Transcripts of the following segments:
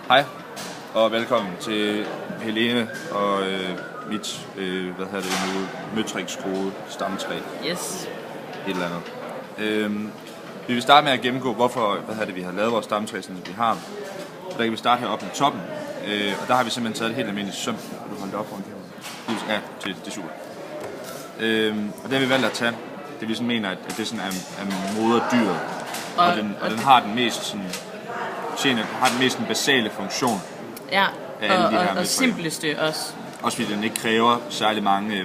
Hej og velkommen til Helene og mit møtriksskrue stamtræ. Yes. Et eller andet. Vi vil starte med at gennemgå, hvorfor vi har lavet vores stamtræ, som vi har. Så der kan vi starte heroppe med toppen. Og der har vi simpelthen taget et helt almindeligt søm. Kan du holde det op foran kameraet? Ja, det er super. Og det har vi valgt at tage. Det vi sådan mener, at det sådan er moderdyret. Og den har den mest sådan, har den mest basale funktion. Ja, og simpleste også. Også fordi den ikke kræver særlig mange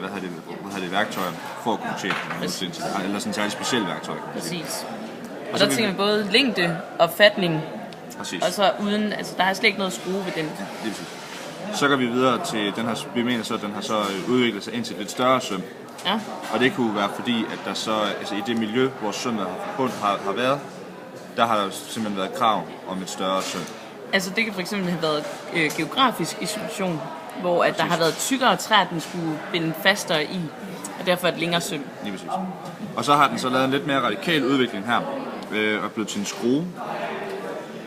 værktøjer for at kunne tjene den, eller sådan særlig specielle værktøjer. Præcis. Og der tænker vi både længde og fatning. Præcis. Og så uden, altså der er slet ikke noget at skrue ved den. Ja, det er præcis. Så går vi videre til den her, vi mener så, at den har så udviklet sig ind til et lidt større søm. Ja. Og det kunne være fordi, at der så, altså i det miljø, hvor sømmet har været, der har der simpelthen været krav om et større søm. Altså det kan for eksempel have været geografisk isolation, hvor at der har været tykkere træer, den skulle binde fastere i, og derfor et længere søm. Lige præcis. Og så har den så lavet en lidt mere radikal udvikling her, og blevet til en skrue.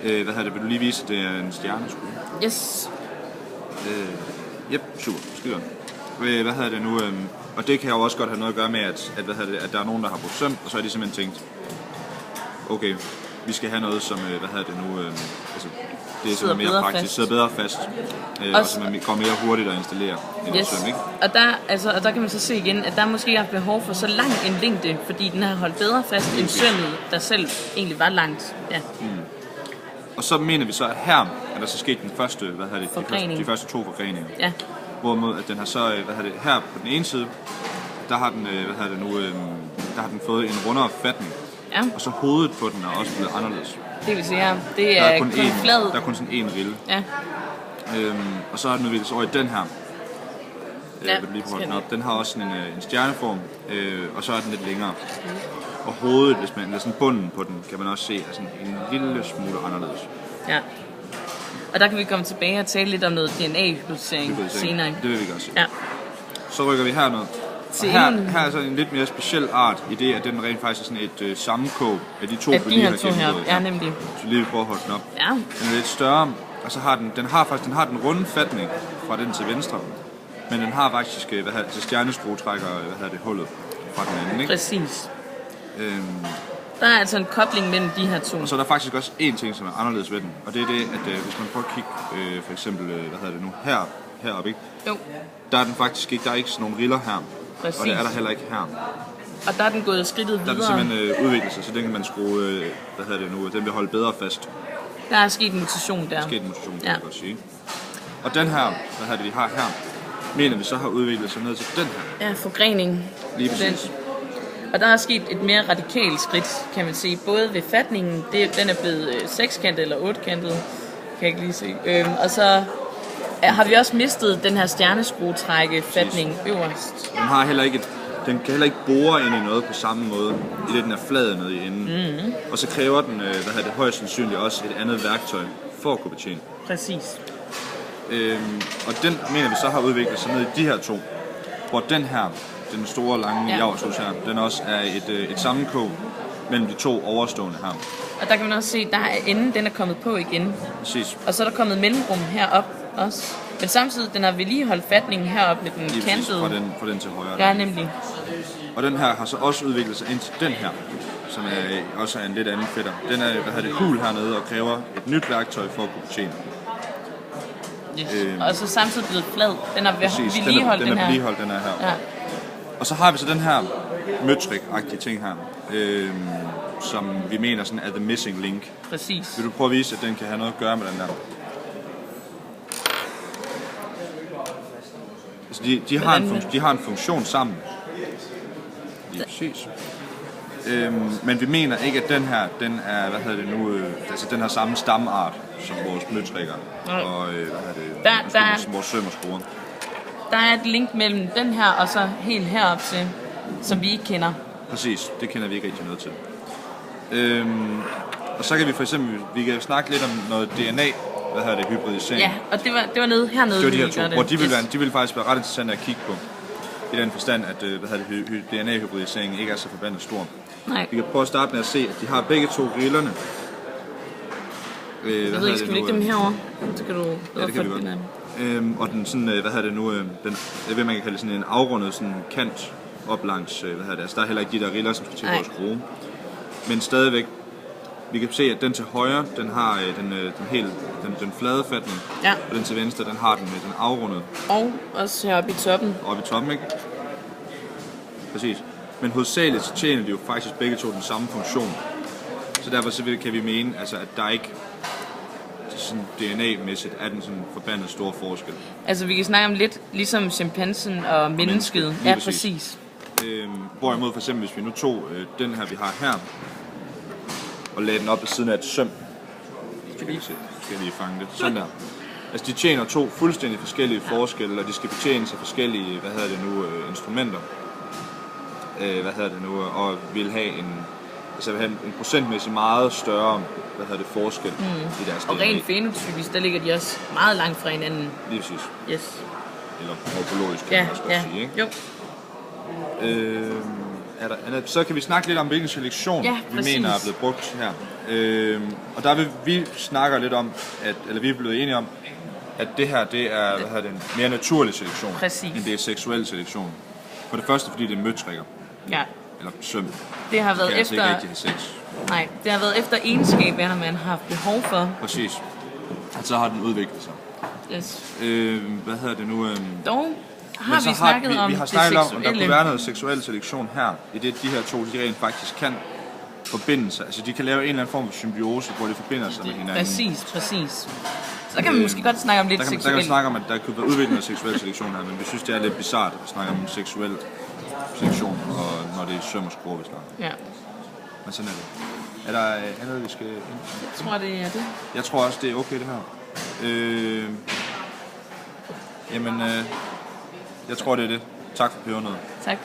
Vil du lige vise, at det er en stjerneskrue? Yes. Super, skide godt. Og det kan jo også godt have noget at gøre med, at der er nogen, der har brugt søm, og så har de simpelthen tænkt, okay, vi skal have noget, som, det er sådan mere praktisk, sidder bedre fast, og så man går mere hurtigt at installere en søm, ikke? Og der kan man så se igen, at der måske har behov for så lang en længde, fordi den har holdt bedre fast end sømmet, der selv egentlig var langt. Ja. Og så mener vi så, at her er der så sket den første, de første 2 forgreninger. Ja. Hvorimod at den har så, her på den ene side, der har den, der har den fået en rundere fatning. Ja. Og så hovedet på den er også blevet anderledes. Det vil sige, det er kun flad. Der er kun sådan en rille. Ja. Og så har den udviklet sig over i den her. Ja, den har også en stjerneform, og så er den lidt længere. Og hovedet, eller sådan bunden på den, kan man også se, er sådan en lille smule anderledes. Ja. Og der kan vi komme tilbage og tale lidt om noget DNA-hybridisering senere. Det vil vi godt se. Ja. Så rykker vi herned. Her er så en lidt mere speciel art i det, at den rent faktisk er sådan et sammenkog af de to, vi har gennemgået. Ja, nemlig. Så lige prøve at holde den op. Ja. Den er lidt større, og så har den har den runde fatning fra den til venstre. Men den har faktisk, stjerneskruetrækker, hullet fra den anden, ikke? Præcis. Der er altså en kobling mellem de her to. Og så er der faktisk også en ting, som er anderledes ved den, og det er det, at hvis man prøver at kigge, for eksempel, heroppe, ikke? Jo. Der er den faktisk ikke, der er ikke sådan nogle riller her. Præcis. Og det er der heller ikke her. Og der er den gået skridtet videre. Der er den simpelthen udviklet sig, så den kan man skrue, den vil holde bedre fast. Der er sket en mutation der. Der er sket en mutation, kan jeg godt sige. Og den her, vi har her, mener vi så har udviklet sig ned til den her. Ja, forgrening. Lige præcis. Og der er sket et mere radikalt skridt, kan man sige. Både ved fatningen, den er blevet 6-kantet eller 8-kantet, kan jeg ikke lige se. Og så har vi også mistet den her stjerneskruetrække-fatning øverst. Den kan heller ikke bore ind i noget på samme måde, i det den er flad nede i enden. Mm-hmm. Og så kræver den, højst sandsynligt også et andet værktøj for at kunne betjene. Præcis. Og den mener vi så har udviklet sig ned i de her to, hvor den her, den store lange javershus her, den også er et sammenkog mellem de to overstående her. Og der kan man også se, der er enden, den er kommet på igen. Præcis. Og så er der kommet mellemrum herop også. Men samtidig, den har vedligeholdt fatningen heroppe med den kantede. Fra den til højre. Ja, nemlig. Og den her har så også udviklet sig ind til den her, som også er en lidt anden fætter. Den er hul hernede og kræver et nyt værktøj for at kunne betjene. Yes. Og så samtidig blevet flad. Den har vedligeholdt den her. Ja. Og så har vi så den her møtrik-agtige ting her, som vi mener sådan er the missing link. Præcis. Vil du prøve at vise, at den kan have noget at gøre med den der? Altså de har en funktion sammen. Lige præcis. Men vi mener ikke, at den her, den er, den har samme stamart som vores møtrikker og som vores søm og skruer. Der er et link mellem den her og så helt herop til, som vi ikke kender. Præcis, det kender vi ikke rigtig noget til. Og så kan vi for eksempel, vi kan snakke lidt om noget DNA, hybridisering. Ja, og det var nede hernede. Det var de her to, hvor de vil faktisk være ret interessante at kigge på. I den forstand, at DNA-hybridiseringen ikke er så forbandet stor. Nej. Vi kan prøve at starte med at se, at de har begge to rillerne. Jeg ved ikke, skal vi lægge dem herover? Så kan du ja, det kan vi godt. Og den sådan, den, jeg ved, man kan kalde det sådan en afrundet sådan kant op langs, altså der er heller ikke de der riller, som skal til at skrue. Men stadigvæk, vi kan se, at den til højre, den har den flade fatning, og den til venstre, den har den afrundet. Og også heroppe i toppen. Oppe i toppen, ikke? Præcis. Men hovedsageligt så tjener de jo faktisk begge to den samme funktion. Så derfor så kan vi mene, altså, at der ikke sådan DNA-mæssigt er den sådan forbandet store forskel. Altså vi kan snakke om lidt ligesom chimpansen og mennesket. Ja, præcis. Hvorimod for eksempel, hvis vi nu tog den her, vi har her, og lagde den op ved siden af et søm. Skal vi lige fange det. Sådan der. Altså de tjener to fuldstændig forskellige forskelle, og de skal betjene sig forskellige, instrumenter. Og vil have en procentmæssigt meget større, forskel i deres DNA. Og rent fenotypisk, der ligger de også meget langt fra hinanden. Lige præcis. Yes. Eller morfologisk, kan man også godt sige, ikke? Jo. Så kan vi snakke lidt om, hvilken selektion vi mener er blevet brugt her. Og der vil vi snakke lidt om, vi er blevet enige om, at det her, det er en mere naturlig selektion, end det er seksuel selektion. For det første, fordi det er møtrikker. Ja. Eller søm. Det har været efter... Altså ikke rigtig have sex. Nej, det har været efter egenskaber, når man har haft behov for. Præcis. Og så har den udviklet sig. Yes. Dog har vi snakket om vi har snakket om, at der kunne være noget seksuel selektion her, i det de her to, de rent faktisk kan forbinde sig. Altså de kan lave en eller anden form for symbiose, hvor de forbinder sig med hinanden. Præcis. Så kan man måske godt snakke om lidt seksuelt. Der kan man snakke om, at der kunne være udviklet noget seksuel selektion her, men vi synes, det er lidt bizart at snakke om seksuel selektion, og når det er søm og skruer, vi snakker. Ja. Men sådan er det. Er der andet, vi skal ind? Jeg tror, det er det. Jeg tror også, det er okay, det her. Jeg tror, det er det. Tak for pebernødder. Tak.